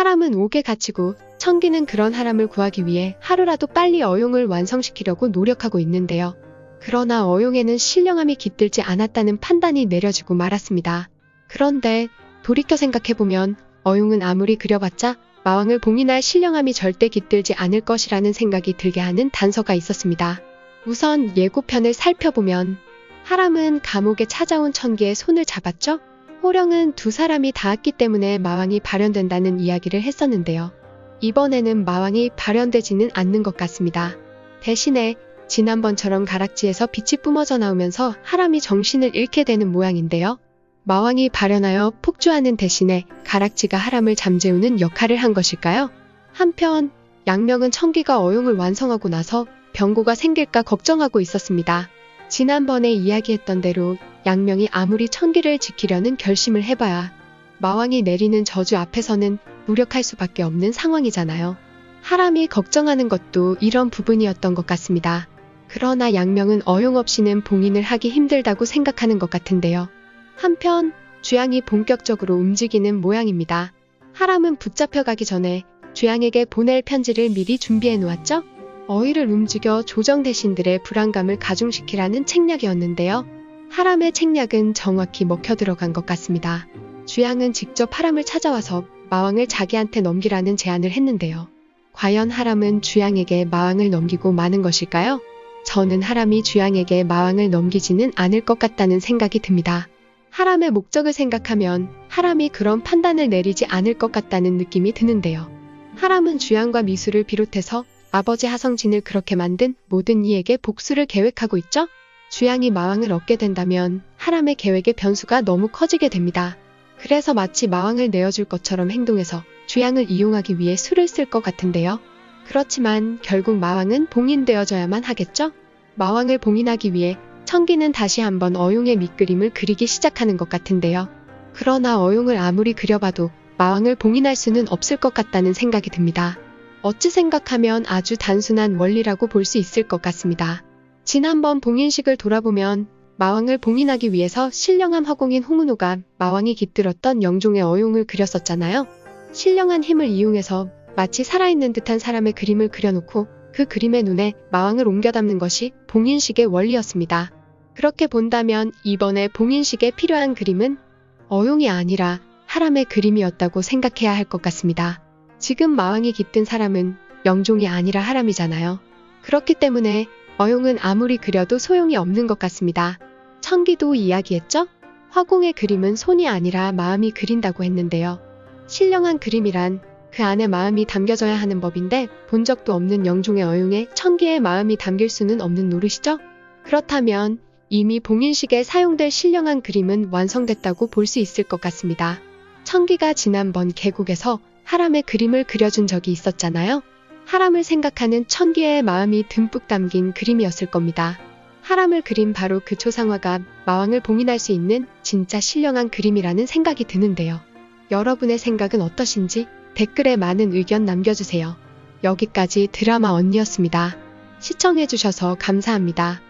하람은 옥에 갇히고 천기는 그런 하람을 구하기 위해 하루라도 빨리 어용을 완성시키려고 노력하고 있는데요. 그러나 어용에는 신령함이 깃들지 않았다는 판단이 내려지고 말았습니다. 그런데 돌이켜 생각해보면 어용은 아무리 그려봤자 마왕을 봉인할 신령함이 절대 깃들지 않을 것이라는 생각이 들게 하는 단서가 있었습니다. 우선 예고편을 살펴보면 하람은 감옥에 찾아온 천기의 손을 잡았죠? 호령은 두 사람이 닿았기 때문에 마왕이 발현된다는 이야기를 했었는데요. 이번에는 마왕이 발현되지는 않는 것 같습니다. 대신에 지난번처럼 가락지에서 빛이 뿜어져 나오면서 하람이 정신을 잃게 되는 모양인데요. 마왕이 발현하여 폭주하는 대신에 가락지가 하람을 잠재우는 역할을 한 것일까요? 한편 양명은 천기가 어용을 완성하고 나서 병고가 생길까 걱정하고 있었습니다. 지난번에 이야기했던 대로 양명이 아무리 천기를 지키려는 결심을 해봐야 마왕이 내리는 저주 앞에서는 무력할 수밖에 없는 상황이잖아요. 하람이 걱정하는 것도 이런 부분이었던 것 같습니다. 그러나 양명은 어용 없이는 봉인을 하기 힘들다고 생각하는 것 같은데요. 한편 주양이 본격적으로 움직이는 모양입니다. 하람은 붙잡혀가기 전에 주양에게 보낼 편지를 미리 준비해 놓았죠? 어휘를 움직여 조정 대신들의 불안감을 가중시키라는 책략이었는데요. 하람의 책략은 정확히 먹혀 들어간 것 같습니다. 주양은 직접 하람을 찾아와서 마왕을 자기한테 넘기라는 제안을 했는데요. 과연 하람은 주양에게 마왕을 넘기고 마는 것일까요? 저는 하람이 주양에게 마왕을 넘기지는 않을 것 같다는 생각이 듭니다. 하람의 목적을 생각하면 하람이 그런 판단을 내리지 않을 것 같다는 느낌이 드는데요. 하람은 주양과 미수를 비롯해서 아버지 하성진을 그렇게 만든 모든 이에게 복수를 계획하고 있죠? 주양이 마왕을 얻게 된다면 하람의 계획의 변수가 너무 커지게 됩니다. 그래서 마치 마왕을 내어줄 것처럼 행동해서 주양을 이용하기 위해 수를 쓸 것 같은데요. 그렇지만 결국 마왕은 봉인되어져야만 하겠죠? 마왕을 봉인하기 위해 천기는 다시 한번 어용의 밑그림을 그리기 시작하는 것 같은데요. 그러나 어용을 아무리 그려봐도 마왕을 봉인할 수는 없을 것 같다는 생각이 듭니다. 어찌 생각하면 아주 단순한 원리라고 볼 수 있을 것 같습니다. 지난번 봉인식을 돌아보면 마왕을 봉인하기 위해서 신령한 화공인 홍은호가 마왕이 깃들었던 영종의 어용을 그렸었잖아요. 신령한 힘을 이용해서 마치 살아있는 듯한 사람의 그림을 그려놓고 그 그림의 눈에 마왕을 옮겨 담는 것이 봉인식의 원리였습니다. 그렇게 본다면 이번에 봉인식에 필요한 그림은 어용이 아니라 하람의 그림이었다고 생각해야 할 것 같습니다. 지금 마왕이 깃든 사람은 영종이 아니라 하람이잖아요. 그렇기 때문에 어용은 아무리 그려도 소용이 없는 것 같습니다. 천기도 이야기했죠? 화공의 그림은 손이 아니라 마음이 그린다고 했는데요. 신령한 그림이란 그 안에 마음이 담겨져야 하는 법인데 본 적도 없는 영종의 어용에 천기의 마음이 담길 수는 없는 노릇이죠? 그렇다면 이미 봉인식에 사용될 신령한 그림은 완성됐다고 볼 수 있을 것 같습니다. 천기가 지난번 계곡에서 하람의 그림을 그려준 적이 있었잖아요. 하람을 생각하는 천기의 마음이 듬뿍 담긴 그림이었을 겁니다. 하람을 그린 바로 그 초상화가 마왕을 봉인할 수 있는 진짜 신령한 그림이라는 생각이 드는데요. 여러분의 생각은 어떠신지 댓글에 많은 의견 남겨주세요. 여기까지 드라마 언니였습니다. 시청해주셔서 감사합니다.